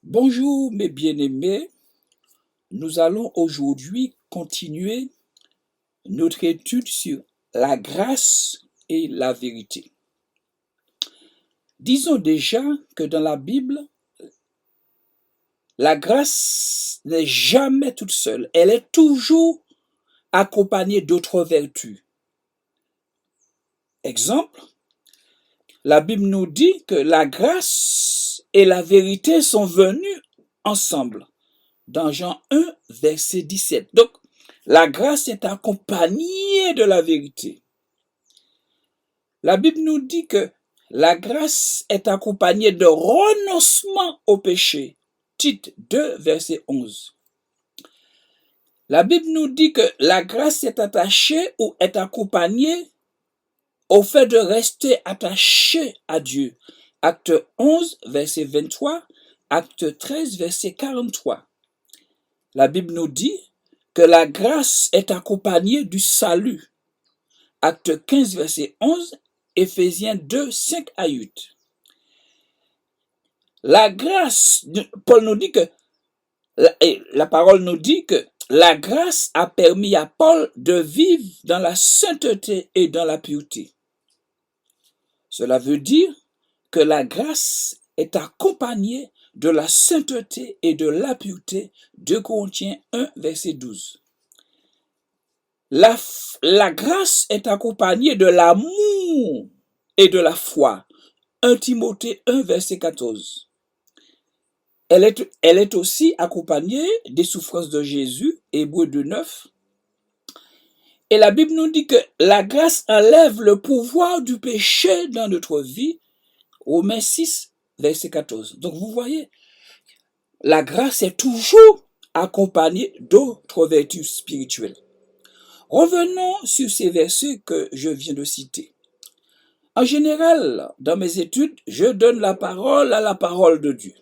Bonjour mes bien-aimés, nous allons aujourd'hui continuer notre étude sur la grâce et la vérité. Disons déjà que dans la Bible, la grâce n'est jamais toute seule, elle est toujours accompagnée d'autres vertus. Exemple, la Bible nous dit que la grâce et la vérité sont venues ensemble. Dans Jean 1, verset 17. Donc, la grâce est accompagnée de la vérité. La Bible nous dit que la grâce est accompagnée de renoncement au péché. Tite 2, verset 11. La Bible nous dit que la grâce est attachée ou est accompagnée au fait de rester attaché à Dieu. Acte 11, verset 23, acte 13, verset 43. La Bible nous dit que la grâce est accompagnée du salut. Acte 15, verset 11, Éphésiens 2, 5 à 8. La grâce, Paul nous dit que, la parole nous dit que la grâce a permis à Paul de vivre dans la sainteté et dans la pureté. Cela veut dire que la grâce est accompagnée de la sainteté et de la pureté. 2 Corinthiens 1, verset 12. La grâce est accompagnée de l'amour et de la foi. 1 Timothée 1, verset 14. Elle est aussi accompagnée des souffrances de Jésus, Hébreux 2, 9. Et la Bible nous dit que la grâce enlève le pouvoir du péché dans notre vie, Romains 6, verset 14. Donc vous voyez, la grâce est toujours accompagnée d'autres vertus spirituelles. Revenons sur ces versets que je viens de citer. En général, dans mes études, je donne la parole à la parole de Dieu.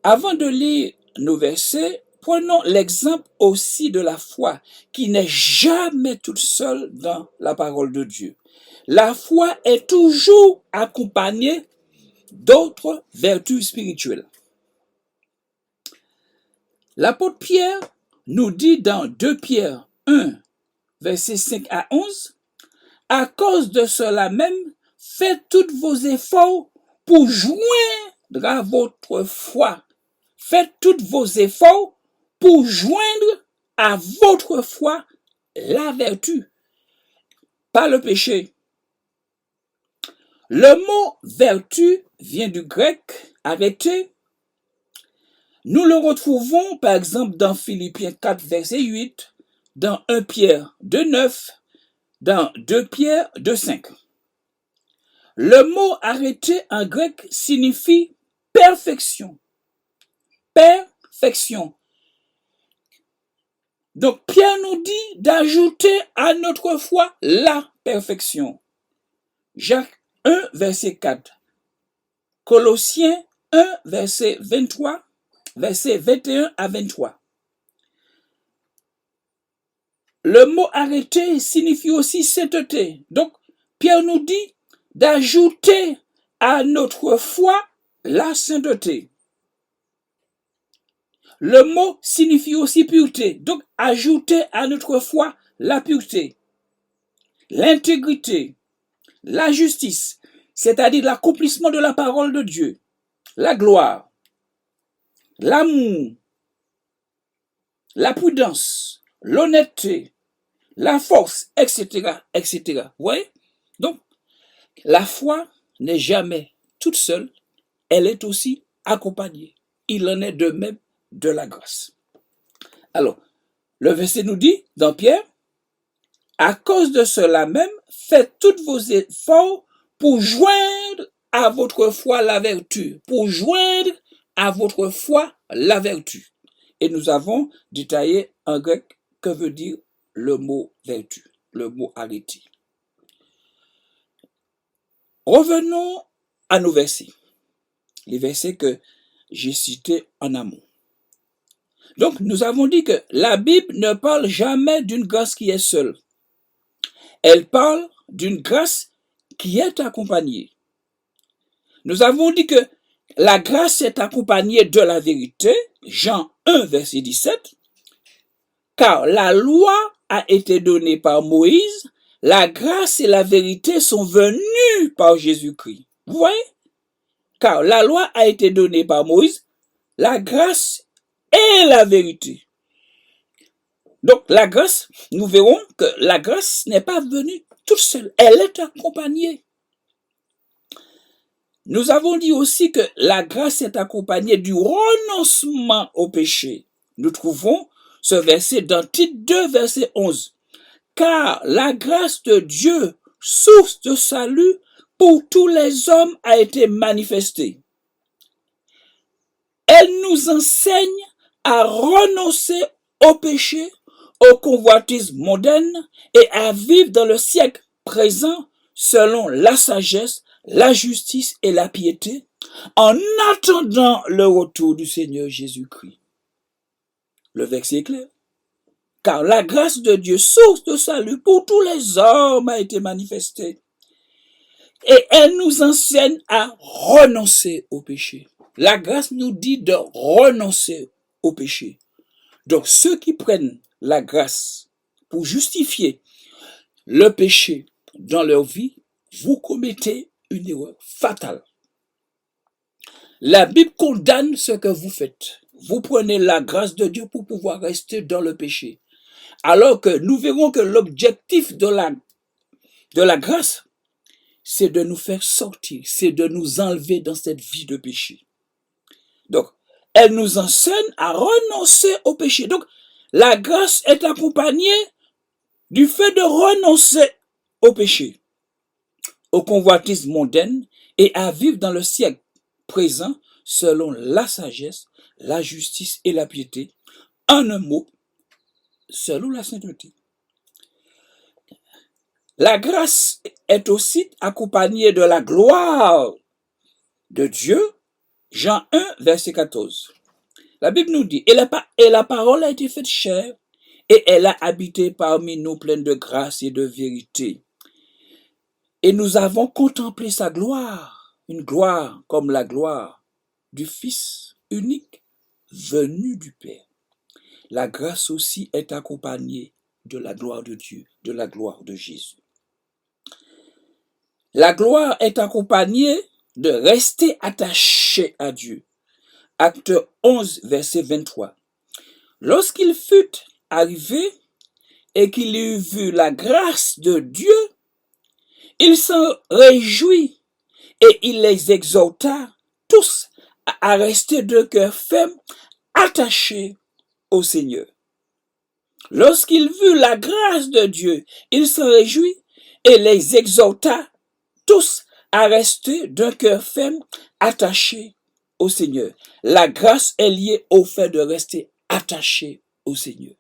Avant de lire nos versets, prenons l'exemple aussi de la foi, qui n'est jamais toute seule dans la parole de Dieu. La foi est toujours accompagnée d'autres vertus spirituelles. L'apôtre Pierre nous dit dans 2 Pierre 1, versets 5 à 11, « À cause de cela même, faites tous vos efforts pour joindre à votre foi. Faites tous vos efforts pour joindre à votre foi la vertu, pas le péché. » Le mot vertu vient du grec arrêté. Nous le retrouvons par exemple dans Philippiens 4, verset 8, dans 1 Pierre 2, 9, dans 2 Pierre 2, 5. Le mot arrêté en grec signifie perfection. Perfection. Donc Pierre nous dit d'ajouter à notre foi la perfection. Jacques 1, verset 4. Colossiens 1, verset 23, verset 21 à 23. Le mot arrêté signifie aussi sainteté. Donc, Pierre nous dit d'ajouter à notre foi la sainteté. Le mot signifie aussi pureté. Donc, ajouter à notre foi la pureté, l'intégrité, la justice, c'est-à-dire l'accomplissement de la parole de Dieu, la gloire, l'amour, la prudence, l'honnêteté, la force, etc., etc. Vous voyez? Donc, la foi n'est jamais toute seule, elle est aussi accompagnée. Il en est de même de la grâce. Alors, le verset nous dit, dans Pierre, « À cause de cela même, faites tous vos efforts pour joindre à votre foi la vertu. » Pour joindre à votre foi la vertu. Et nous avons détaillé en grec que veut dire le mot vertu, le mot arrêté. Revenons à nos versets, les versets que j'ai cités en amont. Donc, nous avons dit que la Bible ne parle jamais d'une grâce qui est seule. Elle parle d'une grâce qui est accompagnée. Nous avons dit que la grâce est accompagnée de la vérité, Jean 1, verset 17, car la loi a été donnée par Moïse, la grâce et la vérité sont venues par Jésus-Christ. Vous voyez? Car la loi a été donnée par Moïse, la grâce et la vérité. Donc la grâce, nous verrons que la grâce n'est pas venue toute seule, elle est accompagnée. Nous avons dit aussi que la grâce est accompagnée du renoncement au péché. Nous trouvons ce verset dans Tite 2, verset 11. Car la grâce de Dieu, source de salut pour tous les hommes, a été manifestée. Elle nous enseigne à renoncer au péché, aux convoitises mondaines et à vivre dans le siècle présent selon la sagesse, la justice et la piété, en attendant le retour du Seigneur Jésus-Christ. Le verset est clair. Car la grâce de Dieu, source de salut pour tous les hommes, a été manifestée. Et elle nous enseigne à renoncer au péché. La grâce nous dit de renoncer au péché. Donc ceux qui prennent la grâce pour justifier le péché dans leur vie, vous commettez une erreur fatale. La Bible condamne ce que vous faites. Vous prenez la grâce de Dieu pour pouvoir rester dans le péché. Alors que nous verrons que l'objectif de la grâce, c'est de nous faire sortir, c'est de nous enlever dans cette vie de péché. Donc, elle nous enseigne à renoncer au péché. Donc, la grâce est accompagnée du fait de renoncer au péché, aux convoitises mondaines et à vivre dans le siècle présent selon la sagesse, la justice et la piété. En un mot, selon la sainteté. La grâce est aussi accompagnée de la gloire de Dieu. Jean 1, verset 14. La Bible nous dit, et la parole a été faite chair, et elle a habité parmi nous pleine de grâce et de vérité. Et nous avons contemplé sa gloire, une gloire comme la gloire du Fils unique venu du Père. La grâce aussi est accompagnée de la gloire de Dieu, de la gloire de Jésus. La gloire est accompagnée de rester attaché à Dieu. Acte 11, verset 23. Lorsqu'il fut arrivé et qu'il eut vu la grâce de Dieu, il s'en réjouit et il les exhorta tous à rester de cœur ferme, attachés au Seigneur. Lorsqu'il vit la grâce de Dieu, il s'en réjouit et les exhorta tous à rester d'un cœur ferme, attachés au Seigneur. La grâce est liée au fait de rester attaché au Seigneur.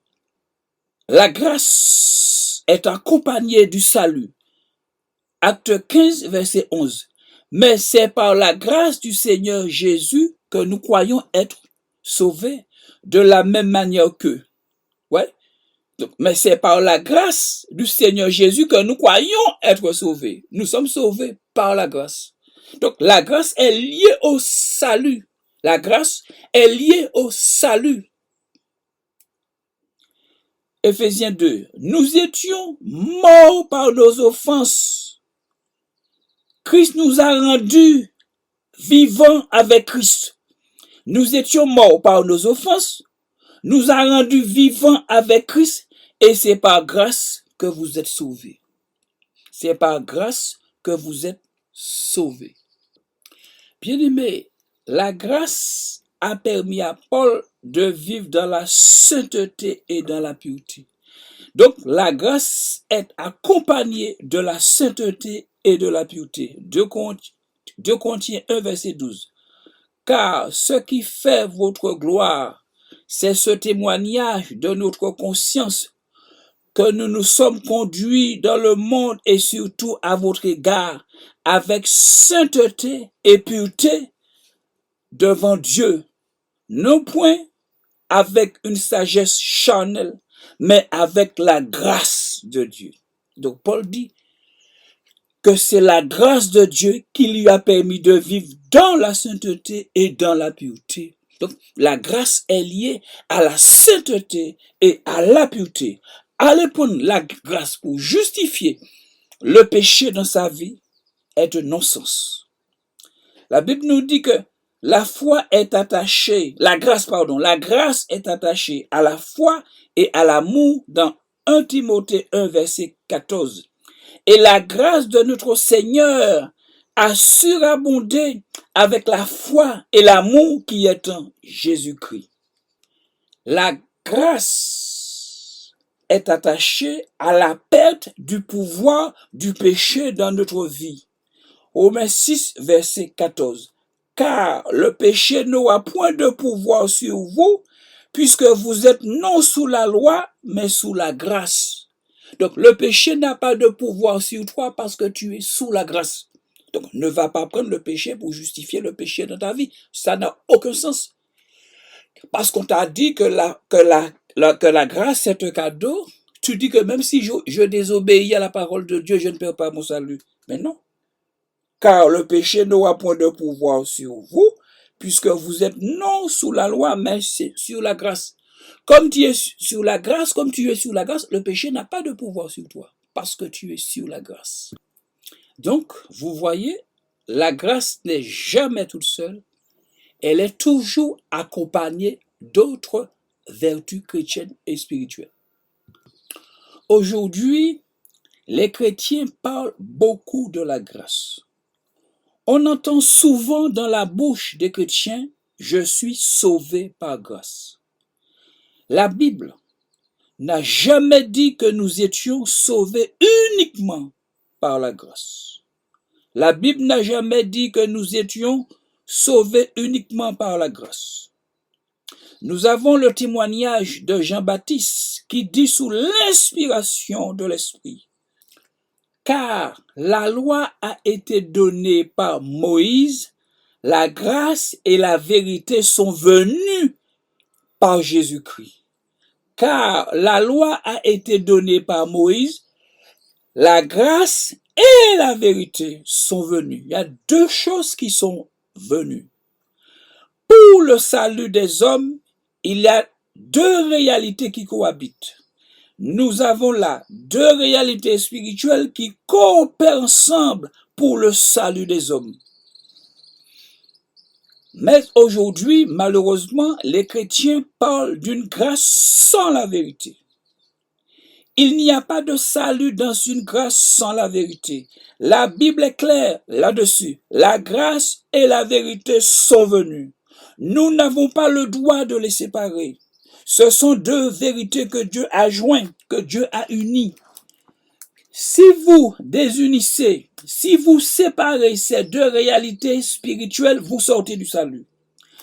La grâce est accompagnée du salut. Acte 15, verset 11. Mais c'est par la grâce du Seigneur Jésus que nous croyons être sauvés de la même manière qu'eux. Ouais. Donc, mais c'est par la grâce du Seigneur Jésus que nous croyons être sauvés. Nous sommes sauvés par la grâce. Donc la grâce est liée au salut. La grâce est liée au salut. Éphésiens 2. Nous étions morts par nos offenses. Christ nous a rendus vivants avec Christ. Nous étions morts par nos offenses, nous a rendus vivants avec Christ, et c'est par grâce que vous êtes sauvés. C'est par grâce que vous êtes sauvés. Bien-aimés, la grâce a permis à Paul de vivre dans la sainteté et dans la pureté. Donc, la grâce est accompagnée de la sainteté et de la pureté. 2 Corinthiens 1, verset 12. Car ce qui fait votre gloire, c'est ce témoignage de notre conscience que nous nous sommes conduits dans le monde et surtout à votre égard avec sainteté et pureté devant Dieu, non point avec une sagesse charnelle, mais avec la grâce de Dieu. Donc Paul dit, que c'est la grâce de Dieu qui lui a permis de vivre dans la sainteté et dans la pureté. Donc, la grâce est liée à la sainteté et à la pureté. Aller prendre la grâce pour justifier le péché dans sa vie est de non-sens. La Bible nous dit que la grâce est attachée à la foi et à l'amour dans 1 Timothée 1, verset 14. Et la grâce de notre Seigneur a surabondé avec la foi et l'amour qui est en Jésus-Christ. La grâce est attachée à la perte du pouvoir du péché dans notre vie. Romains 6, verset 14. Car le péché n'aura point de pouvoir sur vous, puisque vous êtes non sous la loi, mais sous la grâce. Donc, le péché n'a pas de pouvoir sur toi parce que tu es sous la grâce. Donc, ne va pas prendre le péché pour justifier le péché dans ta vie. Ça n'a aucun sens. Parce qu'on t'a dit que la grâce est un cadeau, tu dis que même si je désobéis à la parole de Dieu, je ne perds pas mon salut. Mais non. Car le péché n'aura point de pouvoir sur vous, puisque vous êtes non sous la loi, mais sur la grâce. Comme tu es sur la grâce, le péché n'a pas de pouvoir sur toi, parce que tu es sur la grâce. Donc, vous voyez, la grâce n'est jamais toute seule, elle est toujours accompagnée d'autres vertus chrétiennes et spirituelles. Aujourd'hui, les chrétiens parlent beaucoup de la grâce. On entend souvent dans la bouche des chrétiens « Je suis sauvé par grâce ». La Bible n'a jamais dit que nous étions sauvés uniquement par la grâce. La Bible n'a jamais dit que nous étions sauvés uniquement par la grâce. Nous avons le témoignage de Jean-Baptiste qui dit sous l'inspiration de l'Esprit: car la loi a été donnée par Moïse, la grâce et la vérité sont venues par Jésus-Christ. Car la loi a été donnée par Moïse, la grâce et la vérité sont venues. Il y a deux choses qui sont venues. Pour le salut des hommes, il y a deux réalités qui cohabitent. Nous avons là deux réalités spirituelles qui coopèrent ensemble pour le salut des hommes. Mais aujourd'hui, malheureusement, les chrétiens parlent d'une grâce sans la vérité. Il n'y a pas de salut dans une grâce sans la vérité. La Bible est claire là-dessus. La grâce et la vérité sont venues. Nous n'avons pas le droit de les séparer. Ce sont deux vérités que Dieu a jointes, que Dieu a unies. Si vous désunissez, si vous séparez ces deux réalités spirituelles, vous sortez du salut.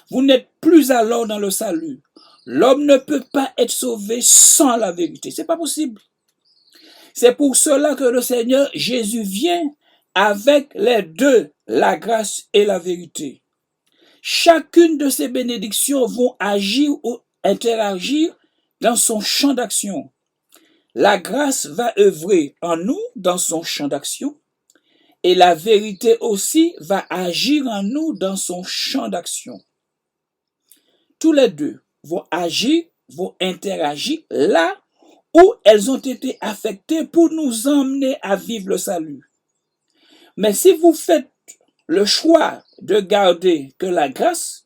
Vous n'êtes plus alors dans le salut. L'homme ne peut pas être sauvé sans la vérité. C'est pas possible. C'est pour cela que le Seigneur Jésus vient avec les deux, la grâce et la vérité. Chacune de ces bénédictions vont agir ou interagir dans son champ d'action. La grâce va œuvrer en nous dans son champ d'action et la vérité aussi va agir en nous dans son champ d'action. Tous les deux vont agir, vont interagir là où elles ont été affectées pour nous emmener à vivre le salut. Mais si vous faites le choix de garder que la grâce,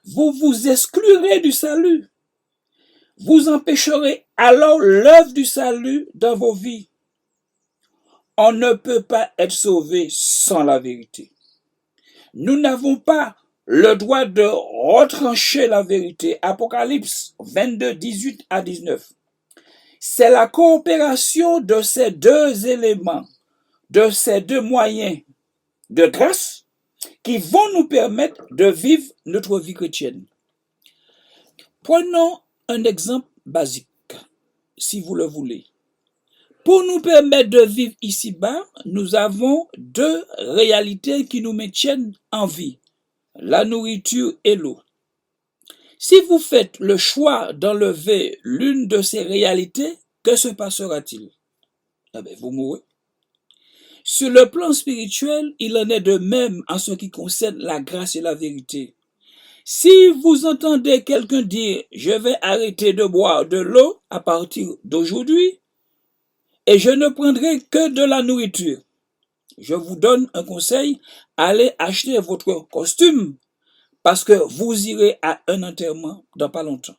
vous vous exclurez du salut. Vous empêcherez alors l'œuvre du salut dans vos vies. On ne peut pas être sauvé sans la vérité. Nous n'avons pas le droit de retrancher la vérité. Apocalypse 22, 18 à 19. C'est la coopération de ces deux éléments, de ces deux moyens de grâce qui vont nous permettre de vivre notre vie chrétienne. Prenons un exemple basique, si vous le voulez. Pour nous permettre de vivre ici-bas, nous avons deux réalités qui nous maintiennent en vie, la nourriture et l'eau. Si vous faites le choix d'enlever l'une de ces réalités, que se passera-t-il? Eh bien, vous mourrez. Sur le plan spirituel, il en est de même en ce qui concerne la grâce et la vérité. Si vous entendez quelqu'un dire « je vais arrêter de boire de l'eau à partir d'aujourd'hui et je ne prendrai que de la nourriture », je vous donne un conseil, allez acheter votre costume parce que vous irez à un enterrement dans pas longtemps.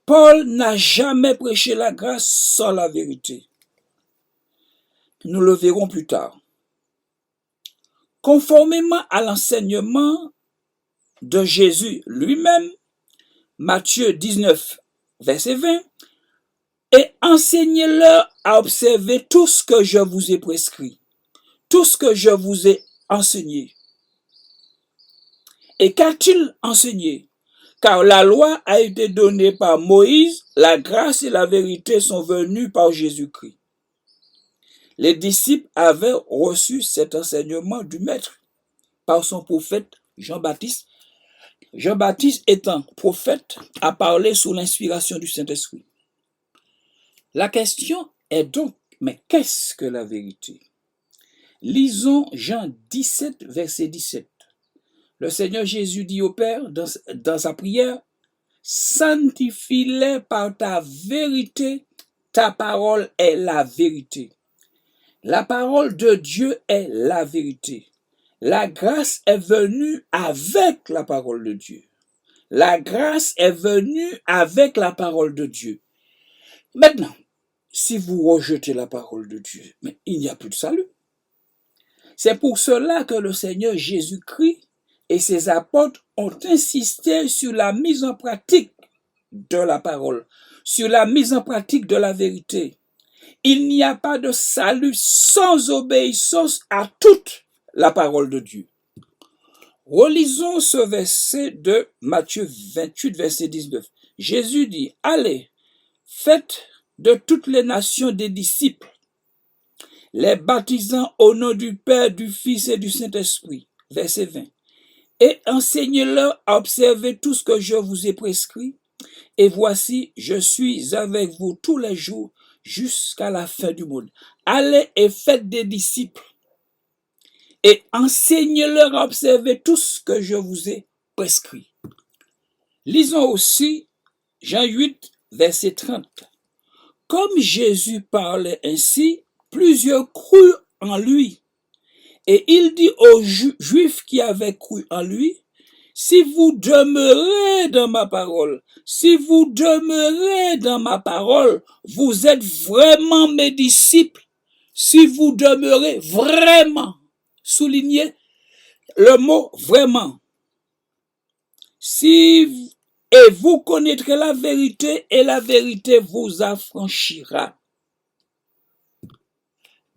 Paul n'a jamais prêché la grâce sans la vérité. Nous le verrons plus tard. Conformément à l'enseignement de Jésus lui-même, Matthieu 19, verset 20, et enseignez-leur à observer tout ce que je vous ai prescrit, tout ce que je vous ai enseigné. Et qu'a-t-il enseigné? Car la loi a été donnée par Moïse, la grâce et la vérité sont venues par Jésus-Christ. Les disciples avaient reçu cet enseignement du Maître par son prophète Jean-Baptiste. Jean-Baptiste étant prophète, a parlé sous l'inspiration du Saint-Esprit. La question est donc, mais qu'est-ce que la vérité? Lisons Jean 17, verset 17. Le Seigneur Jésus dit au Père dans sa prière, « Sanctifie-les par ta vérité, ta parole est la vérité. » La parole de Dieu est la vérité. La grâce est venue avec la parole de Dieu. La grâce est venue avec la parole de Dieu. Maintenant, si vous rejetez la parole de Dieu, mais il n'y a plus de salut. C'est pour cela que le Seigneur Jésus-Christ et ses apôtres ont insisté sur la mise en pratique de la parole, sur la mise en pratique de la vérité. Il n'y a pas de salut sans obéissance à toute la parole de Dieu. Relisons ce verset de Matthieu 28, verset 19. Jésus dit, « Allez, faites de toutes les nations des disciples, les baptisant au nom du Père, du Fils et du Saint-Esprit. » Verset 20. « Et enseignez-leur à observer tout ce que je vous ai prescrit. Et voici, je suis avec vous tous les jours jusqu'à la fin du monde. Allez et faites des disciples et enseignez-leur à observer tout ce que je vous ai prescrit. » Lisons aussi Jean 8, verset 30. Comme Jésus parlait ainsi, plusieurs crurent en lui. Et il dit aux Juifs qui avaient cru en lui, « Si vous demeurez dans ma parole, si vous demeurez dans ma parole, vous êtes vraiment mes disciples. Si vous demeurez vraiment, soulignez le mot vraiment. Et vous connaîtrez la vérité et la vérité vous affranchira. »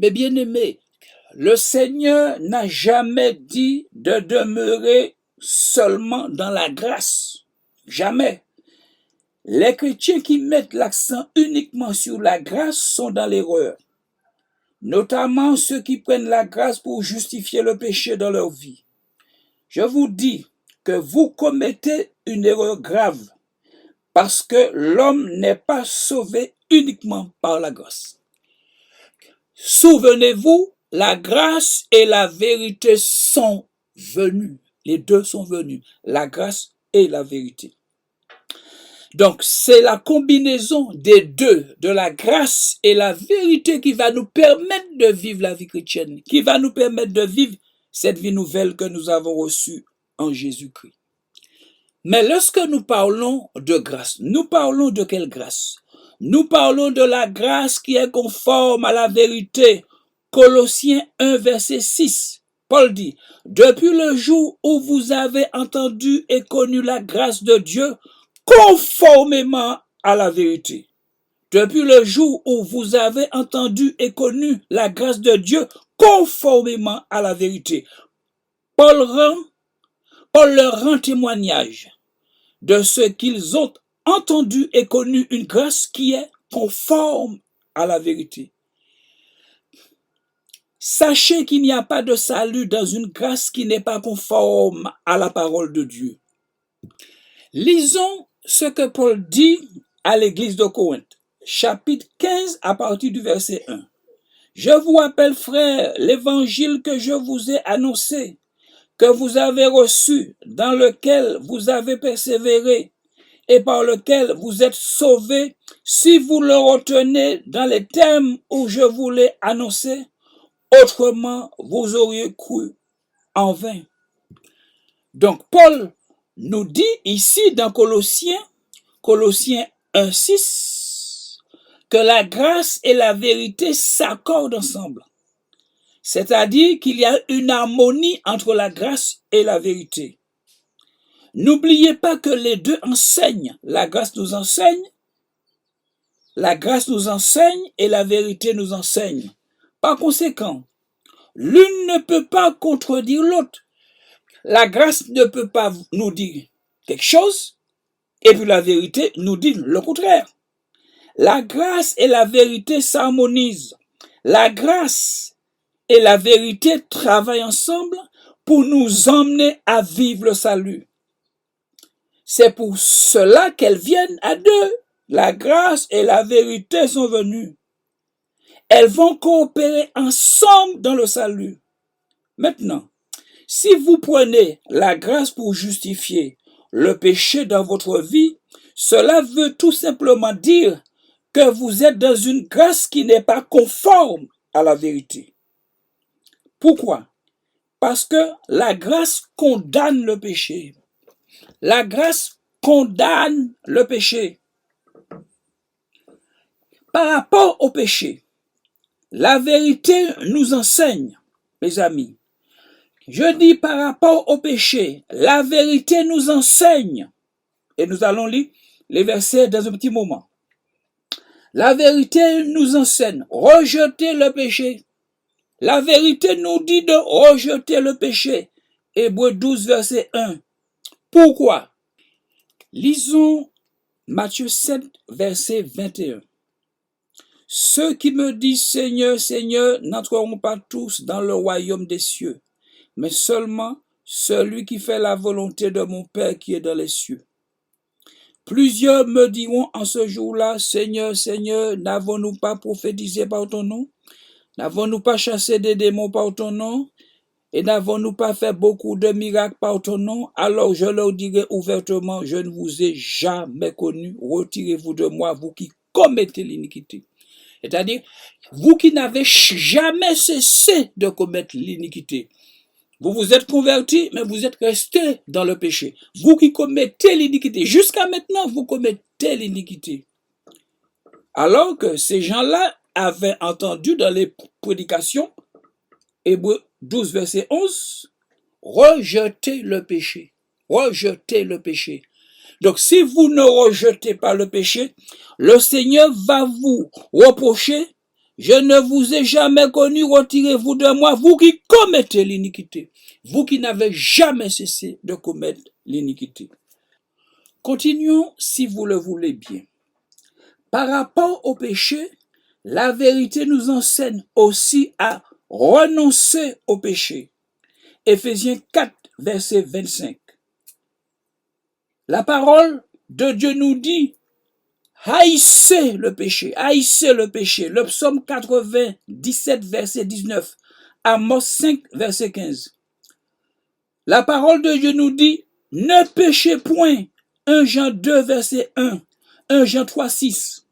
Mais bien aimés, le Seigneur n'a jamais dit de demeurer seulement dans la grâce. Jamais. Les chrétiens qui mettent l'accent uniquement sur la grâce sont dans l'erreur. Notamment ceux qui prennent la grâce pour justifier le péché dans leur vie. Je vous dis que vous commettez une erreur grave parce que l'homme n'est pas sauvé uniquement par la grâce. Souvenez-vous, la grâce et la vérité sont venues. Les deux sont venus, la grâce et la vérité. Donc, c'est la combinaison des deux, de la grâce et la vérité, qui va nous permettre de vivre la vie chrétienne, qui va nous permettre de vivre cette vie nouvelle que nous avons reçue en Jésus-Christ. Mais lorsque nous parlons de grâce, nous parlons de quelle grâce? Nous parlons de la grâce qui est conforme à la vérité. Colossiens 1, verset 6. Paul dit, « Depuis le jour où vous avez entendu et connu la grâce de Dieu, conformément à la vérité. » Depuis le jour où vous avez entendu et connu la grâce de Dieu, conformément à la vérité. Paul leur rend témoignage de ce qu'ils ont entendu et connu, une grâce qui est conforme à la vérité. Sachez qu'il n'y a pas de salut dans une grâce qui n'est pas conforme à la parole de Dieu. Lisons ce que Paul dit à l'église de Corinthe, chapitre 15 à partir du verset 1. Je vous rappelle, frères, l'évangile que je vous ai annoncé, que vous avez reçu, dans lequel vous avez persévéré et par lequel vous êtes sauvés, si vous le retenez dans les termes où je vous l'ai annoncé, autrement vous auriez cru en vain. Donc Paul nous dit ici dans Colossiens 1:6, que la grâce et la vérité s'accordent ensemble. C'est-à-dire qu'il y a une harmonie entre la grâce et la vérité. N'oubliez pas que les deux enseignent. La grâce nous enseigne et la vérité nous enseigne. Par conséquent, l'une ne peut pas contredire l'autre. La grâce ne peut pas nous dire quelque chose et puis la vérité nous dit le contraire. La grâce et la vérité s'harmonisent. La grâce et la vérité travaillent ensemble pour nous emmener à vivre le salut. C'est pour cela qu'elles viennent à deux. La grâce et la vérité sont venues. Elles vont coopérer ensemble dans le salut. Maintenant, si vous prenez la grâce pour justifier le péché dans votre vie, cela veut tout simplement dire que vous êtes dans une grâce qui n'est pas conforme à la vérité. Pourquoi? Parce que la grâce condamne le péché. La grâce condamne le péché. Par rapport au péché, la vérité nous enseigne, mes amis. Je dis par rapport au péché, la vérité nous enseigne. Et nous allons lire les versets dans un petit moment. La vérité nous enseigne, rejetez le péché. La vérité nous dit de rejeter le péché. Hébreux 12, verset 1. Pourquoi? Lisons Matthieu 7, verset 21. Ceux qui me disent Seigneur, Seigneur, n'entreront pas tous dans le royaume des cieux, mais seulement celui qui fait la volonté de mon Père qui est dans les cieux. Plusieurs me diront en ce jour-là, Seigneur, Seigneur, n'avons-nous pas prophétisé par ton nom? N'avons-nous pas chassé des démons par ton nom? Et n'avons-nous pas fait beaucoup de miracles par ton nom? Alors je leur dirai ouvertement, je ne vous ai jamais connu. Retirez-vous de moi, vous qui commettez l'iniquité. C'est-à-dire, vous qui n'avez jamais cessé de commettre l'iniquité. Vous vous êtes convertis, mais vous êtes restés dans le péché. Vous qui commettez l'iniquité, jusqu'à maintenant, vous commettez l'iniquité. Alors que ces gens-là avaient entendu dans les prédications, Hébreux 12, verset 11, rejetez le péché. Rejetez le péché. Donc, si vous ne rejetez pas le péché, le Seigneur va vous reprocher. Je ne vous ai jamais connu, retirez-vous de moi, vous qui commettez l'iniquité. Vous qui n'avez jamais cessé de commettre l'iniquité. Continuons si vous le voulez bien. Par rapport au péché, la vérité nous enseigne aussi à renoncer au péché. Éphésiens 4, verset 25. La parole de Dieu nous dit, haïssez le péché, haïssez le péché. Le psaume 97, verset 19. Amos 5, verset 15. La parole de Dieu nous dit, ne péchez point. 1 Jean 2, verset 1. 1 Jean 3, 6.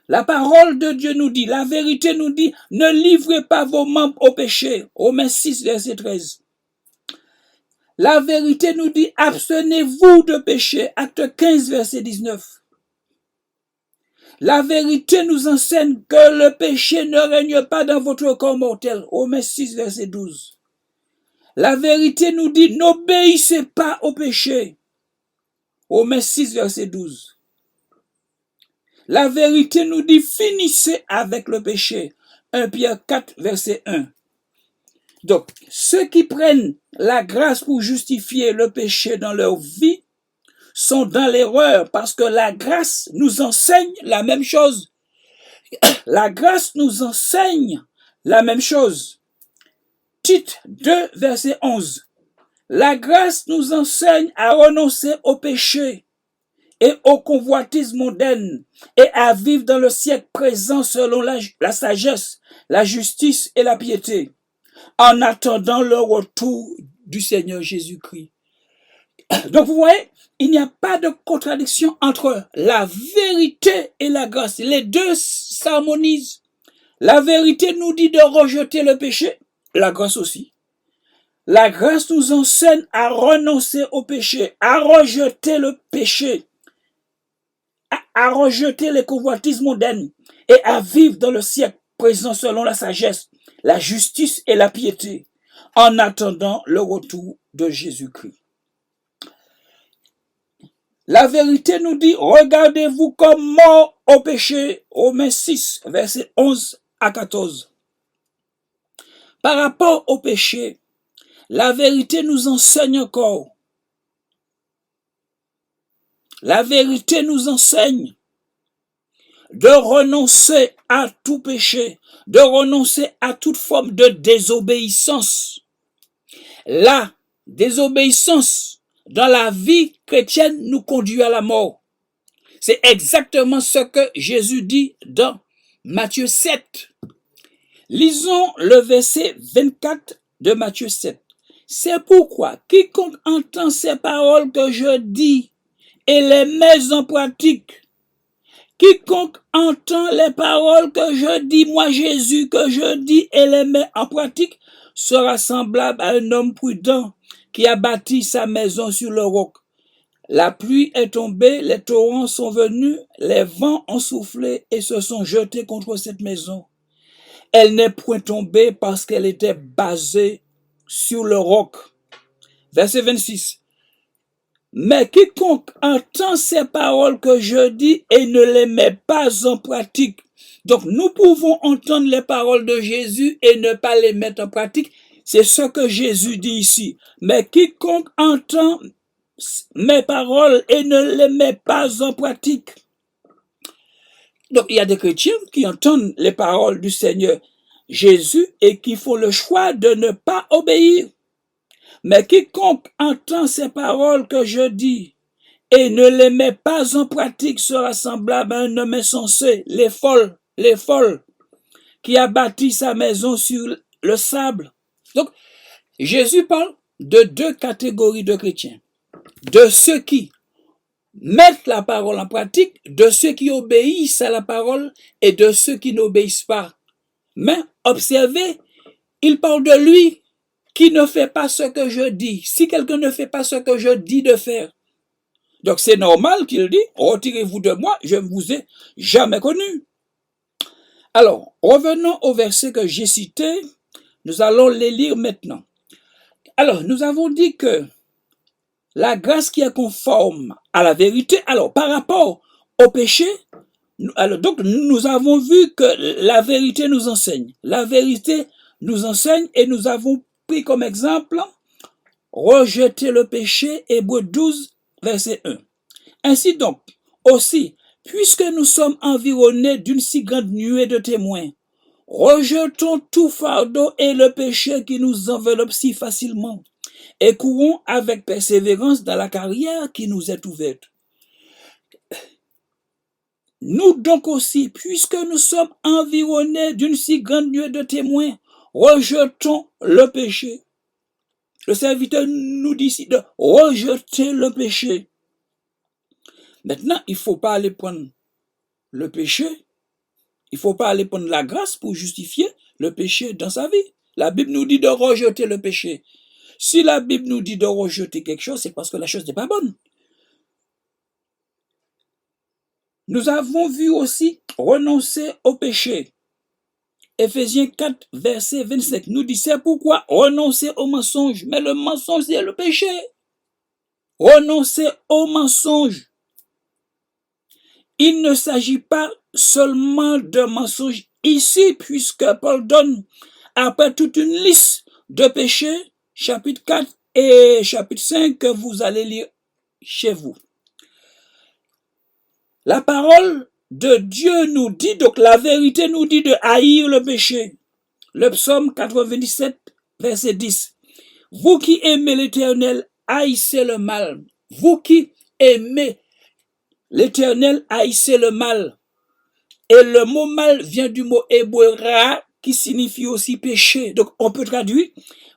La parole de Dieu nous dit, la vérité nous dit, ne livrez pas vos membres au péché. Romains 6, verset 13. La vérité nous dit, abstenez-vous de péché. Acte 15, verset 19. La vérité nous enseigne que le péché ne règne pas dans votre corps mortel. Romains 6, verset 12. La vérité nous dit, n'obéissez pas au péché. Romains 6, verset 12. La vérité nous dit, finissez avec le péché. 1 Pierre 4, verset 1. Donc, ceux qui prennent la grâce pour justifier le péché dans leur vie sont dans l'erreur parce que la grâce nous enseigne la même chose. La grâce nous enseigne la même chose. Tite 2, verset 11. La grâce nous enseigne à renoncer au péché et aux convoitises mondaines, et à vivre dans le siècle présent selon la sagesse, la justice et la piété, en attendant le retour du Seigneur Jésus-Christ. Donc vous voyez, il n'y a pas de contradiction entre la vérité et la grâce. Les deux s'harmonisent. La vérité nous dit de rejeter le péché, la grâce aussi. La grâce nous enseigne à renoncer au péché, à rejeter le péché, à rejeter les convoitises mondaines et à vivre dans le siècle présent selon la sagesse, la justice et la piété, en attendant le retour de Jésus-Christ. La vérité nous dit, regardez-vous comme mort au péché, Romains 6, versets 11 à 14. Par rapport au péché, la vérité nous enseigne encore. La vérité nous enseigne de renoncer à tout péché, de renoncer à toute forme de désobéissance. La désobéissance dans la vie chrétienne nous conduit à la mort. C'est exactement ce que Jésus dit dans Matthieu 7. Lisons le verset 24 de Matthieu 7. C'est pourquoi quiconque entend ces paroles que je dis et les met en pratique, quiconque entend les paroles que je dis, moi Jésus, que je dis et les met en pratique, sera semblable à un homme prudent qui a bâti sa maison sur le roc. La pluie est tombée, les torrents sont venus, les vents ont soufflé et se sont jetés contre cette maison. Elle n'est point tombée parce qu'elle était basée sur le roc. Verset 26. Mais quiconque entend ces paroles que je dis et ne les met pas en pratique. Donc nous pouvons entendre les paroles de Jésus et ne pas les mettre en pratique. C'est ce que Jésus dit ici. Mais quiconque entend mes paroles et ne les met pas en pratique. Donc il y a des chrétiens qui entendent les paroles du Seigneur Jésus et qui font le choix de ne pas obéir. Mais quiconque entend ces paroles que je dis et ne les met pas en pratique sera semblable à un homme insensé, les folles, qui a bâti sa maison sur le sable. Donc, Jésus parle de deux catégories de chrétiens. De ceux qui mettent la parole en pratique, de ceux qui obéissent à la parole et de ceux qui n'obéissent pas. Mais observez, il parle de lui qui ne fait pas ce que je dis. Si quelqu'un ne fait pas ce que je dis de faire, donc c'est normal qu'il dit, retirez-vous de moi, je ne vous ai jamais connu. Alors, revenons au verset que j'ai cité, nous allons les lire maintenant. Alors, nous avons dit que la grâce qui est conforme à la vérité, alors par rapport au péché, alors, donc nous avons vu que la vérité nous enseigne. La vérité nous enseigne et nous avons pris comme exemple, rejeter le péché, Hébreux 12, verset 1. Ainsi donc, aussi, puisque nous sommes environnés d'une si grande nuée de témoins, rejetons tout fardeau et le péché qui nous enveloppe si facilement, et courons avec persévérance dans la carrière qui nous est ouverte. Nous donc aussi, puisque nous sommes environnés d'une si grande nuée de témoins, rejetons le péché. Le serviteur nous dit ici de rejeter le péché. Maintenant, il ne faut pas aller prendre le péché, il ne faut pas aller prendre la grâce pour justifier le péché dans sa vie. La Bible nous dit de rejeter le péché. Si la Bible nous dit de rejeter quelque chose, c'est parce que la chose n'est pas bonne. Nous avons vu aussi renoncer au péché. Éphésiens 4, verset 25 nous dit, c'est pourquoi renoncer au mensonge. Mais le mensonge, c'est le péché. Renoncer au mensonge. Il ne s'agit pas seulement de mensonge ici, puisque Paul donne, après toute une liste de péchés, chapitre 4 et chapitre 5, que vous allez lire chez vous. La parole de Dieu nous dit, donc la vérité nous dit de haïr le péché. Le psaume 97, verset 10. Vous qui aimez l'Éternel, haïssez le mal. Vous qui aimez l'Éternel haïssait le mal. Et le mot mal vient du mot hébreu ra, qui signifie aussi péché. Donc on peut traduire,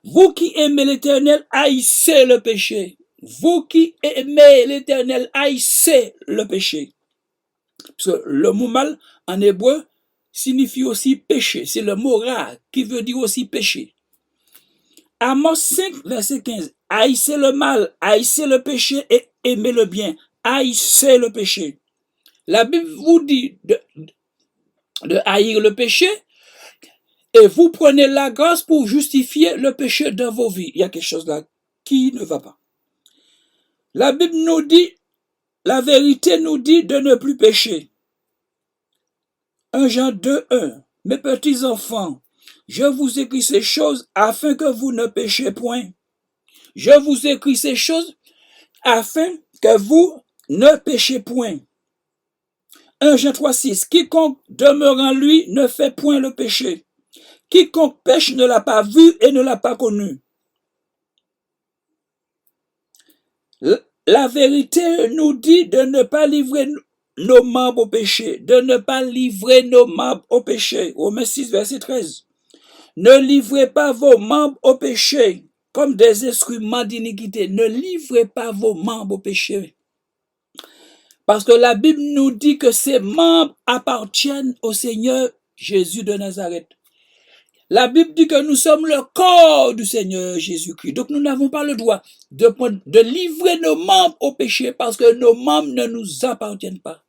vous qui aimez l'Éternel, haïssez le péché. Vous qui aimez l'Éternel, haïssez le péché. Parce que le mot mal en hébreu signifie aussi péché. C'est le mot ra qui veut dire aussi péché. Amos 5, verset 15. Haïssez le mal, haïssez le péché et aimez le bien. Haïssez le péché. La Bible vous dit de haïr le péché et vous prenez la grâce pour justifier le péché dans vos vies. Il y a quelque chose là qui ne va pas. La Bible nous dit, la vérité nous dit de ne plus pécher. 1 Jean 2, 1. Mes petits enfants, je vous écris ces choses afin que vous ne péchiez point. Je vous écris ces choses afin que vous ne péchiez point. 1 Jean 3, 6. Quiconque demeure en lui ne fait point le péché. Quiconque pêche ne l'a pas vu et ne l'a pas connu. La vérité nous dit de ne pas livrer nos membres au péché, de ne pas livrer nos membres au péché. Romains 6, verset 13. Ne livrez pas vos membres au péché comme des instruments d'iniquité. Ne livrez pas vos membres au péché. Parce que la Bible nous dit que ces membres appartiennent au Seigneur Jésus de Nazareth. La Bible dit que nous sommes le corps du Seigneur Jésus-Christ. Donc nous n'avons pas le droit de livrer nos membres au péché parce que nos membres ne nous appartiennent pas.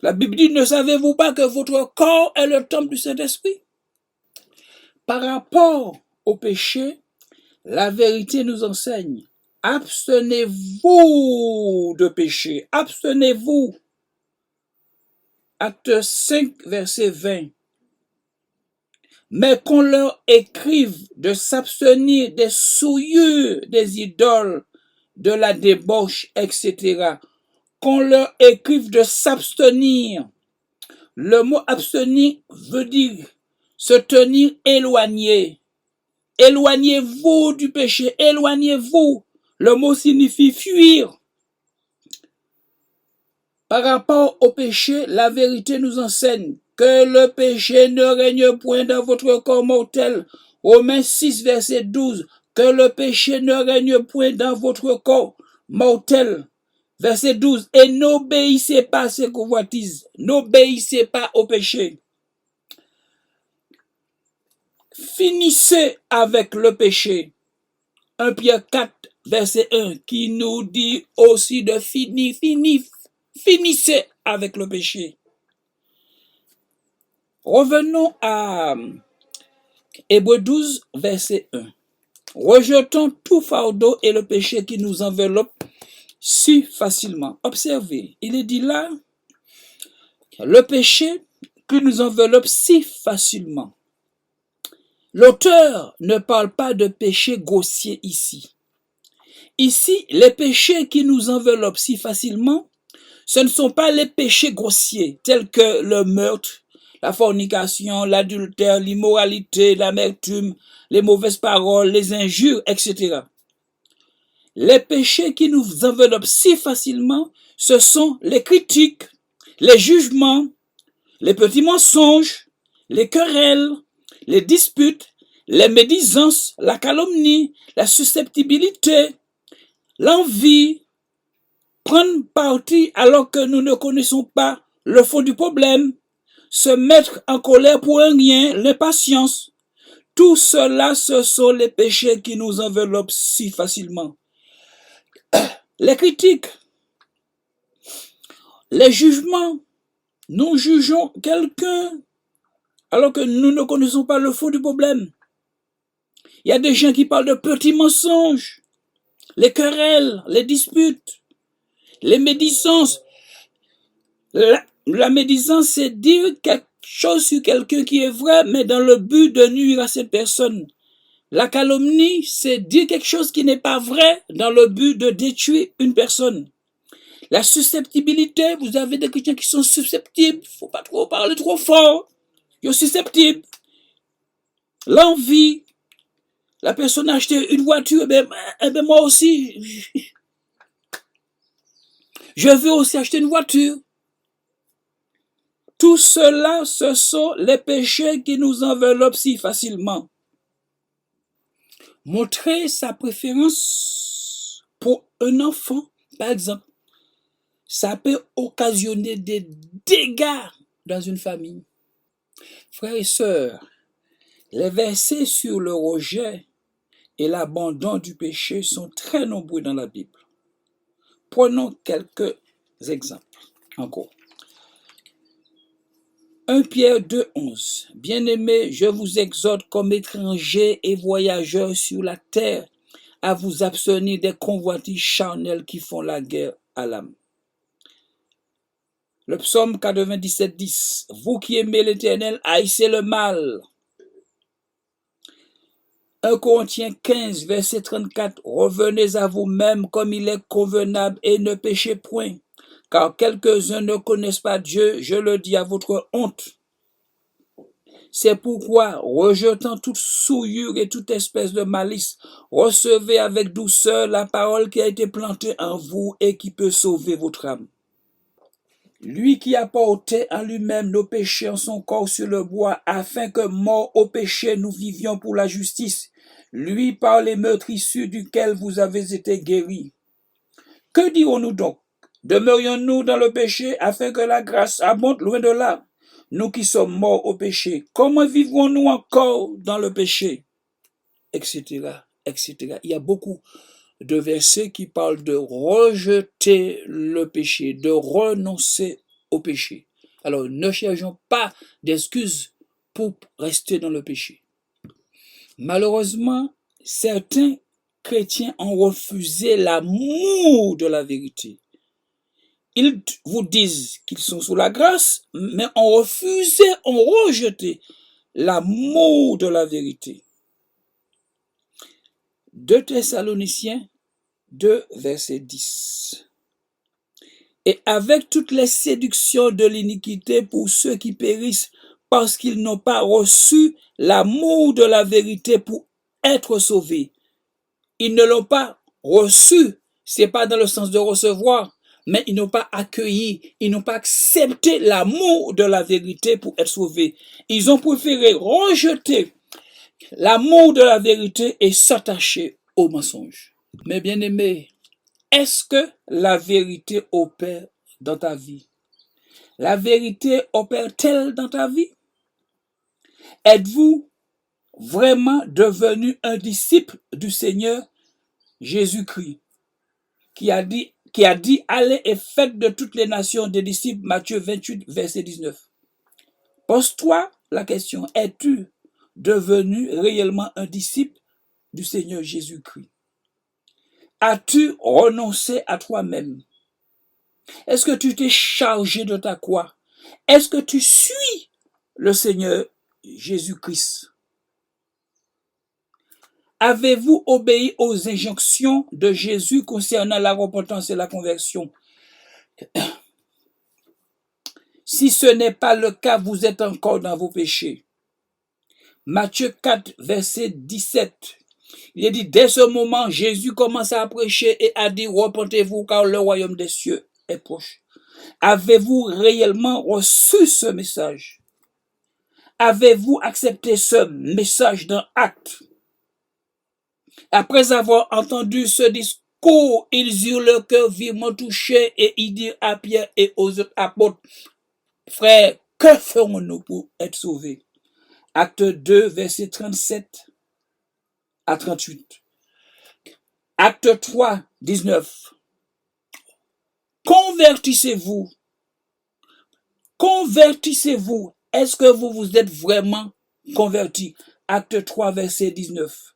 La Bible dit, ne savez-vous pas que votre corps est le temple du Saint-Esprit? Par rapport au péché, la vérité nous enseigne. Abstenez-vous de péché. Abstenez-vous. Acte 5, verset 20. Mais qu'on leur écrive de s'abstenir des souillures des idoles, de la débauche, etc. Qu'on leur écrive de s'abstenir. Le mot abstenir veut dire se tenir éloigné. Éloignez-vous du péché, éloignez-vous. Le mot signifie fuir. Par rapport au péché, la vérité nous enseigne que le péché ne règne point dans votre corps mortel. Romains 6, verset 12. Que le péché ne règne point dans votre corps mortel. Verset 12. Et n'obéissez pas à ces convoitises. N'obéissez pas au péché. Finissez avec le péché. 1 Pierre 4, verset 1, qui nous dit aussi de finissez avec le péché. Revenons à Hébreux 12, verset 1. Rejetons tout fardeau et le péché qui nous enveloppe si facilement. Observez, il est dit là, le péché qui nous enveloppe si facilement. L'auteur ne parle pas de péché grossier ici. Ici, les péchés qui nous enveloppent si facilement, ce ne sont pas les péchés grossiers, tels que le meurtre, la fornication, l'adultère, l'immoralité, l'amertume, les mauvaises paroles, les injures, etc. Les péchés qui nous enveloppent si facilement, ce sont les critiques, les jugements, les petits mensonges, les querelles, les disputes, les médisances, la calomnie, la susceptibilité, l'envie, prendre parti alors que nous ne connaissons pas le fond du problème, se mettre en colère pour un rien, l'impatience. Tout cela, ce sont les péchés qui nous enveloppent si facilement. Les critiques, les jugements. Nous jugeons quelqu'un alors que nous ne connaissons pas le fond du problème. Il y a des gens qui parlent de petits mensonges, les querelles, les disputes, les médisances. La médisance, c'est dire quelque chose sur quelqu'un qui est vrai, mais dans le but de nuire à cette personne. La calomnie, c'est dire quelque chose qui n'est pas vrai dans le but de détruire une personne. La susceptibilité, vous avez des chrétiens qui sont susceptibles, il ne faut pas trop parler trop fort, ils sont susceptibles. L'envie, la personne a acheté une voiture, ben moi aussi, Je veux aussi acheter une voiture. Tout cela, ce sont les péchés qui nous enveloppent si facilement. Montrer sa préférence pour un enfant, par exemple, ça peut occasionner des dégâts dans une famille. Frères et sœurs, les versets sur le rejet et l'abandon du péché sont très nombreux dans la Bible. Prenons quelques exemples encore. 1 Pierre 2,11. Bien-aimés, je vous exhorte comme étrangers et voyageurs sur la terre à vous abstenir des convoitises charnelles qui font la guerre à l'âme. Le psaume 97,10. Vous qui aimez l'Éternel, haïssez le mal. 1 Corinthiens 15, verset 34. Revenez à vous-même comme il est convenable et ne péchez point, car quelques-uns ne connaissent pas Dieu, je le dis à votre honte. C'est pourquoi, rejetant toute souillure et toute espèce de malice, recevez avec douceur la parole qui a été plantée en vous et qui peut sauver votre âme. Lui qui a porté en lui-même nos péchés en son corps sur le bois, afin que, morts au péché, nous vivions pour la justice. Lui par les meurtrissures duquel vous avez été guéris. Que dirons-nous donc? Demeurions-nous dans le péché afin que la grâce abonde? Loin de là. Nous qui sommes morts au péché, comment vivrons-nous encore dans le péché? Etc. etc. Il y a beaucoup de versets qui parlent de rejeter le péché, de renoncer au péché. Alors, ne cherchons pas d'excuses pour rester dans le péché. Malheureusement, certains chrétiens ont refusé l'amour de la vérité. Ils vous disent qu'ils sont sous la grâce, mais ont refusé, ont rejeté l'amour de la vérité. 2 Thessaloniciens 2, verset 10. Et avec toutes les séductions de l'iniquité pour ceux qui périssent parce qu'ils n'ont pas reçu l'amour de la vérité pour être sauvés. Ils ne l'ont pas reçu, c'est pas dans le sens de recevoir, mais ils n'ont pas accueilli, ils n'ont pas accepté l'amour de la vérité pour être sauvés. Ils ont préféré rejeter l'amour de la vérité et s'attacher au mensonge. Mes bien-aimés, est-ce que la vérité opère dans ta vie? La vérité opère-t-elle dans ta vie? Êtes-vous vraiment devenu un disciple du Seigneur Jésus-Christ, qui a dit, allez et faites de toutes les nations des disciples, Matthieu 28, verset 19. Pose-toi la question, es-tu devenu réellement un disciple du Seigneur Jésus-Christ? As-tu renoncé à toi-même? Est-ce que tu t'es chargé de ta croix? Est-ce que tu suis le Seigneur Jésus-Christ? Avez-vous obéi aux injonctions de Jésus concernant la repentance et la conversion? Si ce n'est pas le cas, vous êtes encore dans vos péchés. Matthieu 4, verset 17. Il est dit, dès ce moment, Jésus commença à prêcher et a dit, repentez-vous car le royaume des cieux est proche. Avez-vous réellement reçu ce message? Avez-vous accepté ce message dans acte? Après avoir entendu ce discours, ils eurent le cœur vivement touché et ils dirent à Pierre et aux autres apôtres, frères, que ferons-nous pour être sauvés? Acte 2, verset 37 à 38. Acte 3, 19. Convertissez-vous. Convertissez-vous. Est-ce que vous vous êtes vraiment convertis? Acte 3, verset 19.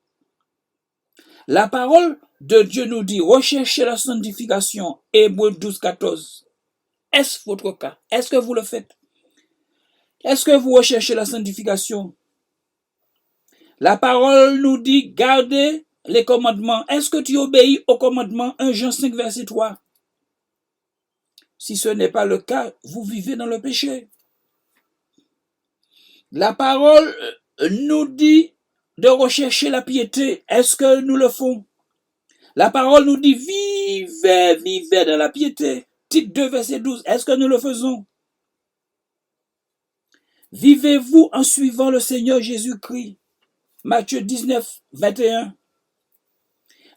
La parole de Dieu nous dit, recherchez la sanctification. Hébreux 12, 14. Est-ce votre cas? Est-ce que vous le faites? Est-ce que vous recherchez la sanctification? La parole nous dit, gardez les commandements. Est-ce que tu obéis aux commandements? 1 Jean 5, verset 3. Si ce n'est pas le cas, vous vivez dans le péché. La parole nous dit de rechercher la piété. Est-ce que nous le faisons? La parole nous dit, vivez dans la piété. Tite 2, verset 12. Est-ce que nous le faisons? Vivez-vous en suivant le Seigneur Jésus-Christ. Matthieu 19, 21.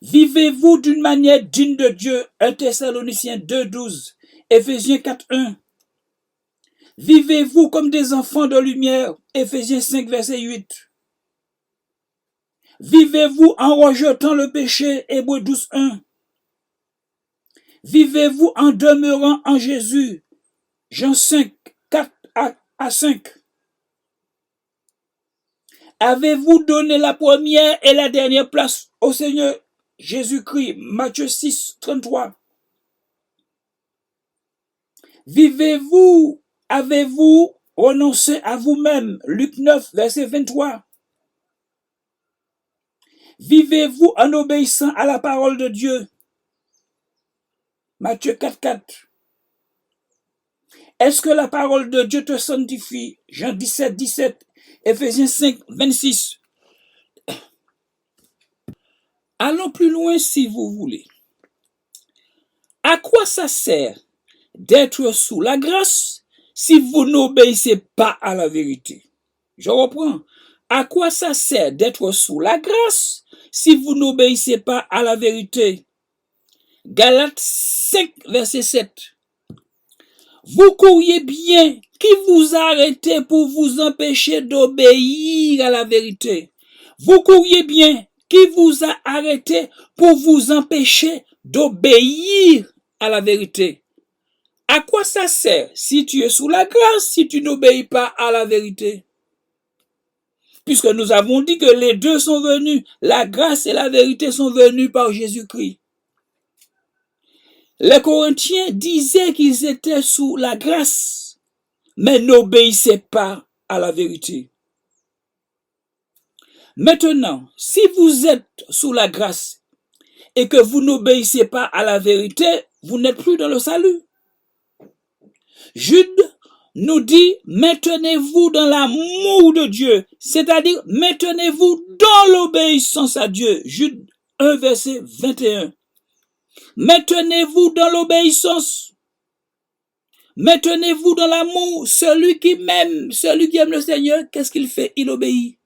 Vivez-vous d'une manière digne de Dieu. 1 Thessaloniciens 2, 12. Éphésiens 4, 1. Vivez-vous comme des enfants de lumière. Éphésiens 5, verset 8. Vivez-vous en rejetant le péché. Hébreux 12, 1. Vivez-vous en demeurant en Jésus. Jean 5, 4 à 5. Avez-vous donné la première et la dernière place au Seigneur Jésus-Christ? Matthieu 6, 33. Vivez-vous, avez-vous renoncé à vous-même? Luc 9, verset 23. Vivez-vous en obéissant à la parole de Dieu? Matthieu 4, 4. Est-ce que la parole de Dieu te sanctifie? Jean 17, 17. Éphésiens 5, 26. Allons plus loin si vous voulez. À quoi ça sert d'être sous la grâce si vous n'obéissez pas à la vérité? Je reprends. À quoi ça sert d'être sous la grâce si vous n'obéissez pas à la vérité? Galates 5, verset 7. Vous courriez bien. Qui vous a arrêté pour vous empêcher d'obéir à la vérité? Vous courriez bien. Qui vous a arrêté pour vous empêcher d'obéir à la vérité? À quoi ça sert si tu es sous la grâce, si tu n'obéis pas à la vérité? Puisque nous avons dit que les deux sont venus, la grâce et la vérité sont venus par Jésus-Christ. Les Corinthiens disaient qu'ils étaient sous la grâce, mais n'obéissaient pas à la vérité. Maintenant, si vous êtes sous la grâce et que vous n'obéissez pas à la vérité, vous n'êtes plus dans le salut. Jude nous dit, maintenez-vous dans l'amour de Dieu, c'est-à-dire maintenez-vous dans l'obéissance à Dieu. Jude 1, verset 21. Maintenez-vous dans l'obéissance. Maintenez-vous dans l'amour. Celui qui aime le Seigneur, qu'est-ce qu'il fait? Il obéit.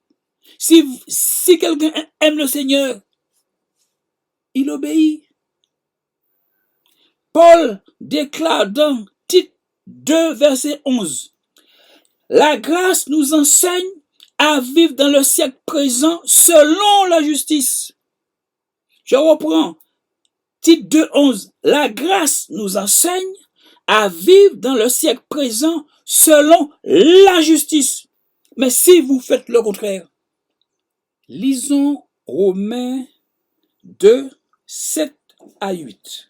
Si quelqu'un aime le Seigneur, il obéit. Paul déclare dans Tite 2, verset 11. La grâce nous enseigne à vivre dans le siècle présent selon la justice. Je reprends. Tite 2, 11. La grâce nous enseigne à vivre dans le siècle présent selon la justice. Mais si vous faites le contraire, lisons Romains 2, 7 à 8.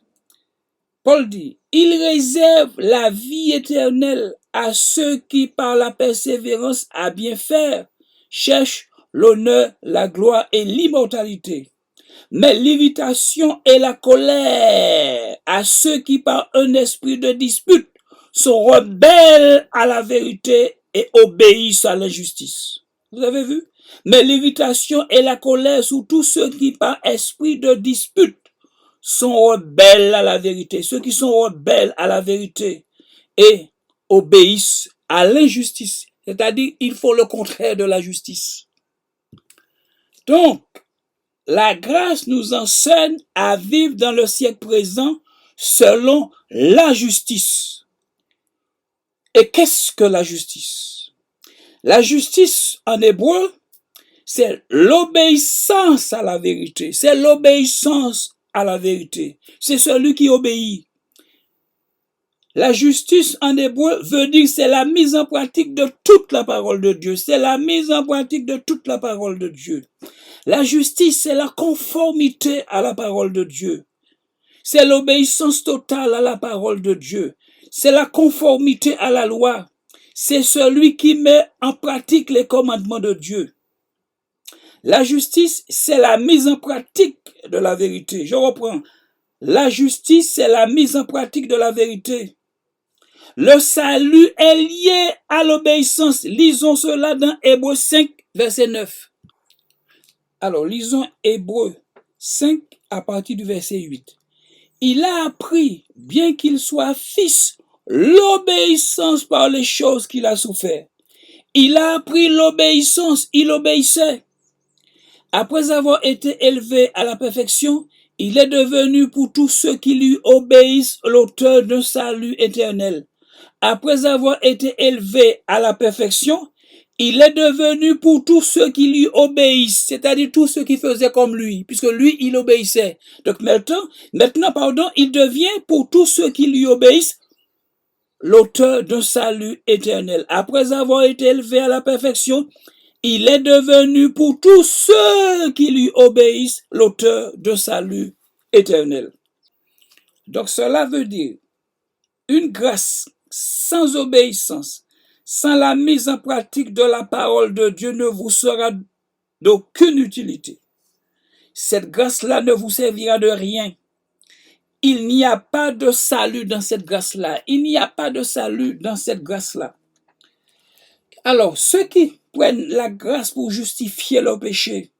Paul dit, il réserve la vie éternelle à ceux qui, par la persévérance à bien faire, cherchent l'honneur, la gloire et l'immortalité. Mais l'irritation et la colère à ceux qui, par un esprit de dispute, sont rebelles à la vérité et obéissent à l'injustice. Vous avez vu? Mais l'irritation et la colère sur tous ceux qui, par esprit de dispute, sont rebelles à la vérité. Ceux qui sont rebelles à la vérité et obéissent à l'injustice. C'est-à-dire, il faut le contraire de la justice. Donc, la grâce nous enseigne à vivre dans le siècle présent selon la justice. Et qu'est-ce que la justice? La justice en hébreu, c'est l'obéissance à la vérité. C'est l'obéissance à la vérité. C'est celui qui obéit. La justice en hébreu veut dire c'est la mise en pratique de toute la parole de Dieu. C'est la mise en pratique de toute la parole de Dieu. La justice, c'est la conformité à la parole de Dieu. C'est l'obéissance totale à la parole de Dieu. C'est la conformité à la loi. C'est celui qui met en pratique les commandements de Dieu. La justice, c'est la mise en pratique de la vérité. Je reprends. La justice, c'est la mise en pratique de la vérité. Le salut est lié à l'obéissance. Lisons cela dans Hébreux 5, verset 9. Alors, lisons Hébreux 5 à partir du verset 8. il a appris, bien qu'il soit fils, l'obéissance par les choses qu'il a souffert. Il a appris l'obéissance, il obéissait. Après avoir été élevé à la perfection, il est devenu pour tous ceux qui lui obéissent l'auteur d'un salut éternel. Après avoir été élevé à la perfection, il est devenu pour tous ceux qui lui obéissent, c'est-à-dire tous ceux qui faisaient comme lui, puisque lui, il obéissait. Donc maintenant, il devient pour tous ceux qui lui obéissent l'auteur d'un salut éternel. Après avoir été élevé à la perfection, il est devenu pour tous ceux qui lui obéissent l'auteur d'un salut éternel. Donc cela veut dire une grâce sans obéissance, sans la mise en pratique de la parole de Dieu ne vous sera d'aucune utilité. Cette grâce-là ne vous servira de rien. Il n'y a pas de salut dans cette grâce-là. Il n'y a pas de salut dans cette grâce-là. Alors, ceux qui prennent la grâce pour justifier leur péché,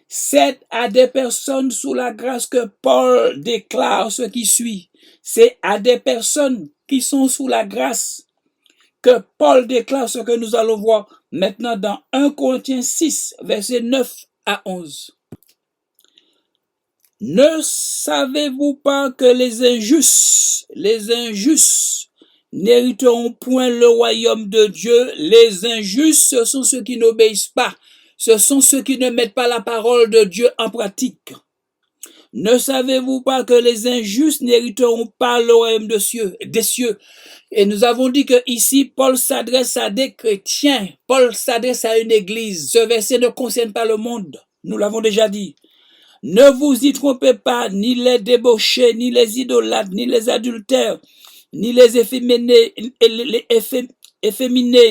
c'est à des personnes sous la grâce que Paul déclare ce qui suit. C'est à des personnes qui sont sous la grâce que Paul déclare ce que nous allons voir maintenant dans 1 Corinthiens 6, versets 9 à 11. Ne savez-vous pas que les injustes n'hériteront point le royaume de Dieu? Les injustes, ce sont ceux qui n'obéissent pas. Ce sont ceux qui ne mettent pas la parole de Dieu en pratique. Ne savez-vous pas que les injustes n'hériteront pas le royaume des cieux? Et nous avons dit que ici, Paul s'adresse à des chrétiens. Paul s'adresse à une église. Ce verset ne concerne pas le monde. Nous l'avons déjà dit. Ne vous y trompez pas, ni les débauchés, ni les idolâtres, ni les adultères, ni les efféminés,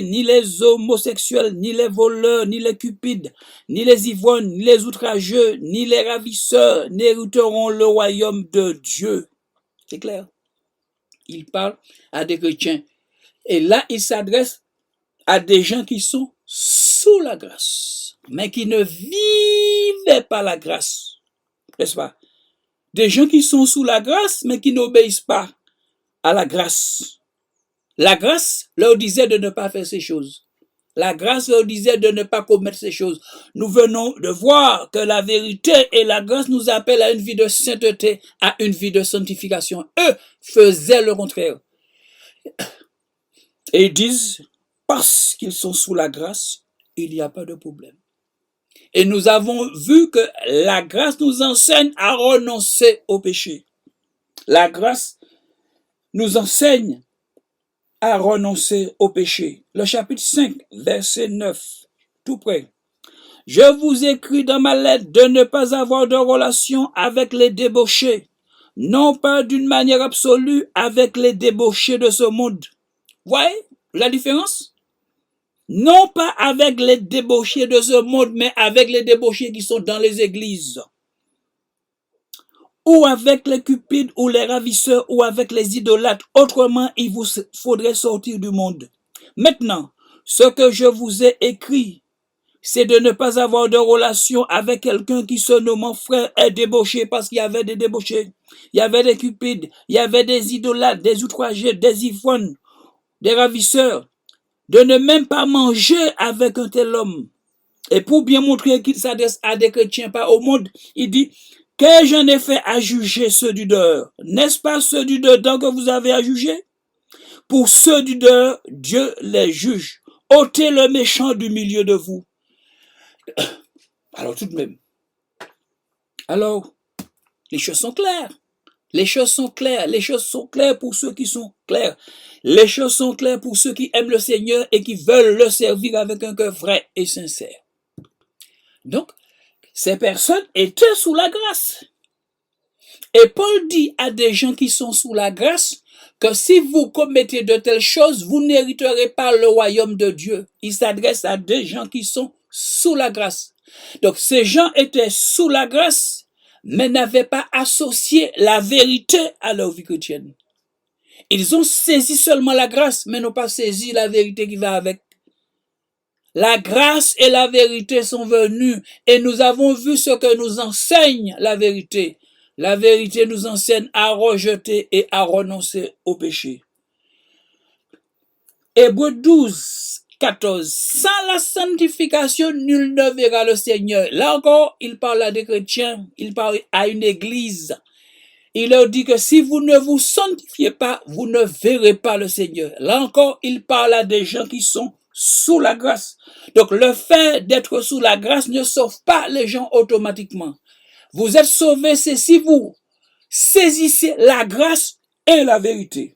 ni les homosexuels, ni les voleurs, ni les cupides, ni les ivrognes, ni les outrageux, ni les ravisseurs n'hériteront le royaume de Dieu. C'est clair. Il parle à des chrétiens. Et là, il s'adresse à des gens qui sont sous la grâce, mais qui ne vivaient pas la grâce. N'est-ce pas? Des gens qui sont sous la grâce, mais qui n'obéissent pas à la grâce. La grâce leur disait de ne pas faire ces choses. La grâce leur disait de ne pas commettre ces choses. Nous venons de voir que la vérité et la grâce nous appellent à une vie de sainteté, à une vie de sanctification. Eux faisaient le contraire. Et ils disent, parce qu'ils sont sous la grâce, il n'y a pas de problème. Et nous avons vu que la grâce nous enseigne à renoncer au péché. La grâce nous enseigne à renoncer au péché. Le chapitre 5, verset 9, tout près. Je vous écris dans ma lettre de ne pas avoir de relation avec les débauchés, non pas d'une manière absolue avec les débauchés de ce monde. Voyez la différence? Non pas avec les débauchés de ce monde, mais avec les débauchés qui sont dans les églises. Ou avec les cupides, ou les ravisseurs, ou avec les idolâtres. Autrement, il vous faudrait sortir du monde. Maintenant, ce que je vous ai écrit, c'est de ne pas avoir de relation avec quelqu'un qui se nomme frère est débauché, parce qu'il y avait des débauchés. Il y avait des cupides, il y avait des idolâtres, des outragés, des ivrognes, des ravisseurs. De ne même pas manger avec un tel homme. Et pour bien montrer qu'il s'adresse à des chrétiens, pas au monde, il dit, que j'en ai fait à juger ceux du dehors? N'est-ce pas ceux du dedans que vous avez à juger? Pour ceux du dehors, Dieu les juge. Ôtez le méchant du milieu de vous. Alors tout de même. Alors, les choses sont claires. Les choses sont claires. Les choses sont claires pour ceux qui sont clairs. Les choses sont claires pour ceux qui aiment le Seigneur et qui veulent le servir avec un cœur vrai et sincère. Donc, ces personnes étaient sous la grâce. Et Paul dit à des gens qui sont sous la grâce que si vous commettez de telles choses, vous n'hériterez pas le royaume de Dieu. Il s'adresse à des gens qui sont sous la grâce. Donc, ces gens étaient sous la grâce, mais n'avaient pas associé la vérité à leur vie chrétienne. Ils ont saisi seulement la grâce, mais n'ont pas saisi la vérité qui va avec. La grâce et la vérité sont venues et nous avons vu ce que nous enseigne la vérité. La vérité nous enseigne à rejeter et à renoncer au péché. Hébreux 12, 14. Sans la sanctification, nul ne verra le Seigneur. Là encore, il parle à des chrétiens, il parle à une église. Il leur dit que si vous ne vous sanctifiez pas, vous ne verrez pas le Seigneur. Là encore, il parle à des gens qui sont sous la grâce. Donc, le fait d'être sous la grâce ne sauve pas les gens automatiquement. Vous êtes sauvés, c'est si vous saisissez la grâce et la vérité.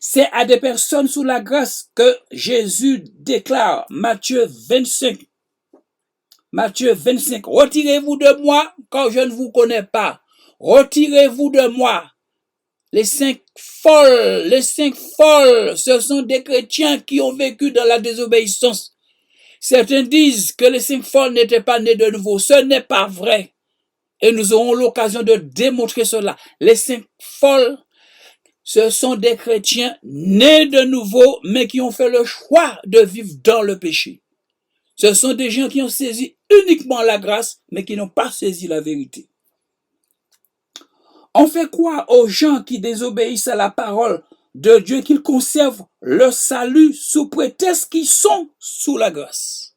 C'est à des personnes sous la grâce que Jésus déclare, Matthieu 25. Matthieu 25, retirez-vous de moi, car je ne vous connais pas. Retirez-vous de moi. Les 5 folles, ce sont des chrétiens qui ont vécu dans la désobéissance. Certains disent que les 5 folles n'étaient pas nés de nouveau. Ce n'est pas vrai. Et nous aurons l'occasion de démontrer cela. Les 5 folles, ce sont des chrétiens nés de nouveau, mais qui ont fait le choix de vivre dans le péché. Ce sont des gens qui ont saisi uniquement la grâce, mais qui n'ont pas saisi la vérité. On fait quoi aux gens qui désobéissent à la parole de Dieu, qu'ils conservent le salut sous prétexte qu'ils sont sous la grâce?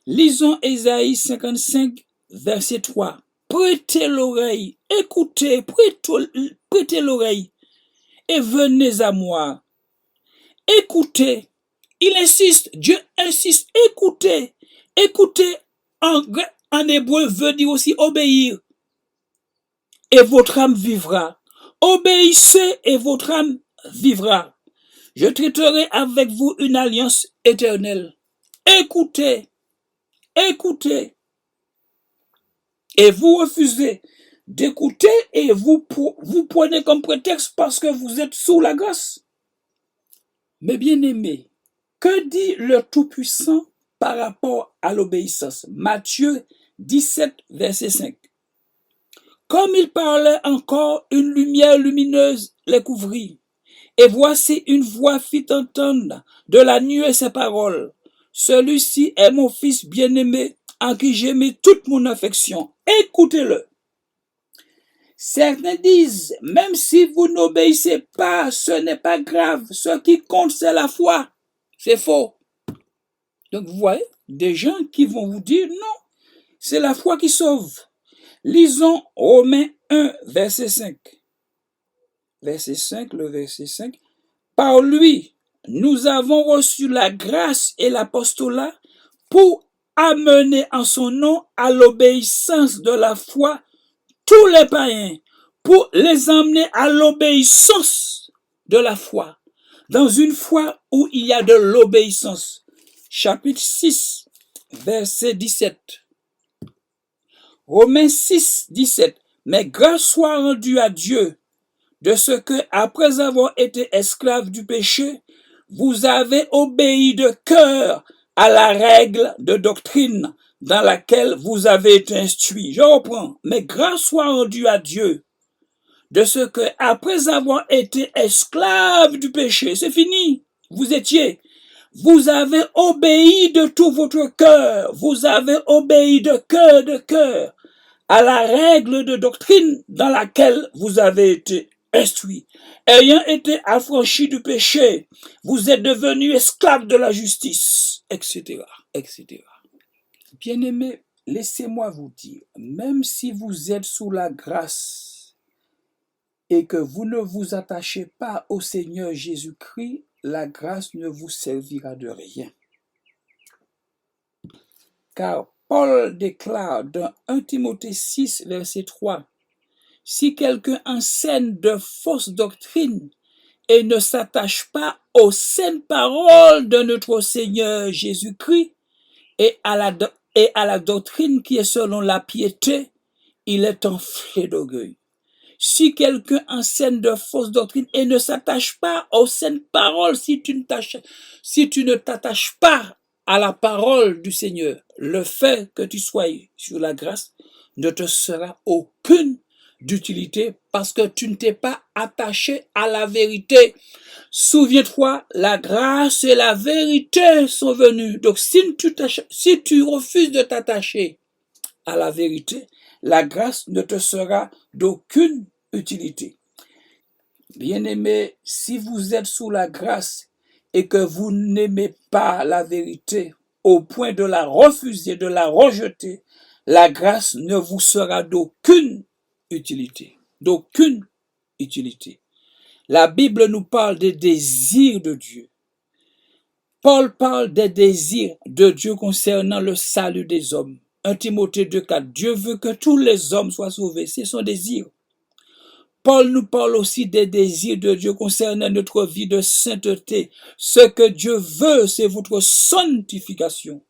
Lisons Ésaïe 55, verset 3. Prêtez l'oreille, écoutez, prêtez l'oreille et venez à moi. Écoutez. Il insiste, Dieu insiste, écoutez. Écoutez en hébreu veut dire aussi obéir. Et votre âme vivra. Obéissez et votre âme vivra. Je traiterai avec vous une alliance éternelle. Écoutez, écoutez. Et vous refusez d'écouter et vous prenez comme prétexte parce que vous êtes sous la grâce. Mes bien-aimés, que dit le Tout-Puissant par rapport à l'obéissance? Matthieu 17, verset 5. Comme il parlait encore, une lumière lumineuse les couvrit. Et voici une voix fit entendre de la nuée ces paroles. Celui-ci est mon fils bien-aimé, en qui j'ai mis toute mon affection. Écoutez-le. Certains disent, même si vous n'obéissez pas, ce n'est pas grave. Ce qui compte, c'est la foi. C'est faux. Donc vous voyez, des gens qui vont vous dire, non, c'est la foi qui sauve. Lisons Romains 1, verset 5. Verset 5, le verset 5. Par lui, nous avons reçu la grâce et l'apostolat pour amener en son nom à l'obéissance de la foi tous les païens, pour les emmener à l'obéissance de la foi, dans une foi où il y a de l'obéissance. Chapitre 6, verset 17. Romains 6, 17. Mais grâce soit rendue à Dieu de ce que, après avoir été esclaves du péché, vous avez obéi de cœur à la règle de doctrine dans laquelle vous avez été instruits. Je reprends. Mais grâce soit rendue à Dieu de ce que, après avoir été esclaves du péché, c'est fini, vous avez obéi de tout votre cœur, vous avez obéi de cœur à la règle de doctrine dans laquelle vous avez été instruits. Ayant été affranchis du péché, vous êtes devenus esclaves de la justice, etc., etc. Bien-aimés, laissez-moi vous dire, même si vous êtes sous la grâce et que vous ne vous attachez pas au Seigneur Jésus-Christ, la grâce ne vous servira de rien. Car Paul déclare dans 1 Timothée 6, verset 3, « Si quelqu'un enseigne de fausses doctrines et ne s'attache pas aux saintes paroles de notre Seigneur Jésus-Christ et à la doctrine qui est selon la piété, il est enflé d'orgueil. » Si quelqu'un enseigne de fausses doctrines et ne s'attache pas aux saintes paroles, si tu ne t'attaches pas à la parole du Seigneur, le fait que tu sois sur la grâce ne te sera aucune d'utilité parce que tu ne t'es pas attaché à la vérité. Souviens-toi, la grâce et la vérité sont venues. Donc si tu refuses de t'attacher à la vérité, la grâce ne te sera d'aucune utilité. Bien-aimés, si vous êtes sous la grâce et que vous n'aimez pas la vérité au point de la refuser, de la rejeter, la grâce ne vous sera d'aucune utilité. D'aucune utilité. La Bible nous parle des désirs de Dieu. Paul parle des désirs de Dieu concernant le salut des hommes. 1 Timothée 2,4. Dieu veut que tous les hommes soient sauvés. C'est son désir. Paul nous parle aussi des désirs de Dieu concernant notre vie de sainteté. Ce que Dieu veut, c'est votre sanctification.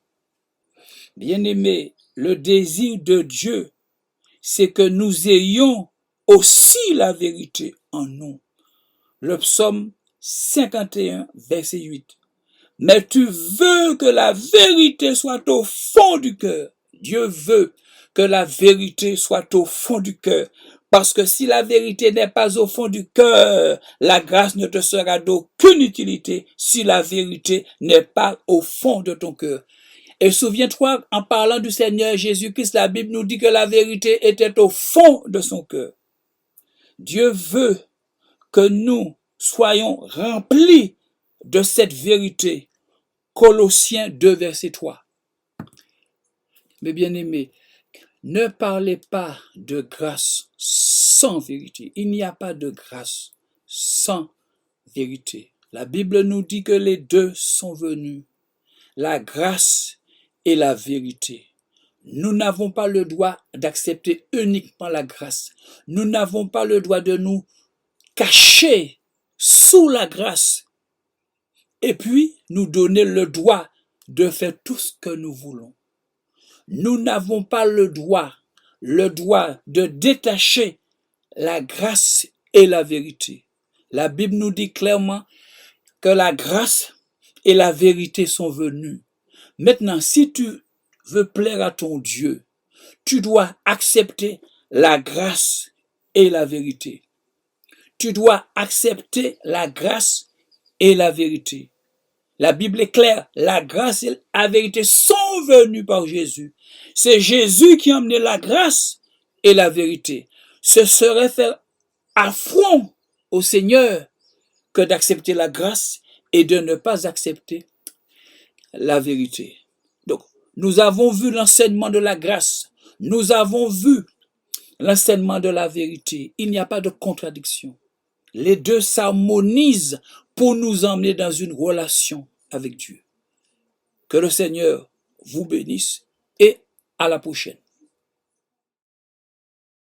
Bien-aimés, le désir de Dieu, c'est que nous ayons aussi la vérité en nous. Le psaume 51, verset 8. Mais tu veux que la vérité soit au fond du cœur. Dieu veut que la vérité soit au fond du cœur. Parce que si la vérité n'est pas au fond du cœur, la grâce ne te sera d'aucune utilité si la vérité n'est pas au fond de ton cœur. Et souviens-toi, en parlant du Seigneur Jésus-Christ, la Bible nous dit que la vérité était au fond de son cœur. Dieu veut que nous soyons remplis de cette vérité. Colossiens 2, verset 3. Mes bien-aimés, ne parlez pas de grâce sans vérité. Il n'y a pas de grâce sans vérité. La Bible nous dit que les deux sont venus, la grâce et la vérité. Nous n'avons pas le droit d'accepter uniquement la grâce. Nous n'avons pas le droit de nous cacher sous la grâce et puis nous donner le droit de faire tout ce que nous voulons. Nous n'avons pas le droit de détacher la grâce et la vérité. La Bible nous dit clairement que la grâce et la vérité sont venues. Maintenant, si tu veux plaire à ton Dieu, tu dois accepter la grâce et la vérité. Tu dois accepter la grâce et la vérité. La Bible est claire, la grâce et la vérité sont venues par Jésus. C'est Jésus qui a emmené la grâce et la vérité. Ce serait faire affront au Seigneur que d'accepter la grâce et de ne pas accepter la vérité. Donc, nous avons vu l'enseignement de la grâce. Nous avons vu l'enseignement de la vérité. Il n'y a pas de contradiction. Les deux s'harmonisent pour nous emmener dans une relation avec Dieu. Que le Seigneur vous bénisse et à la prochaine.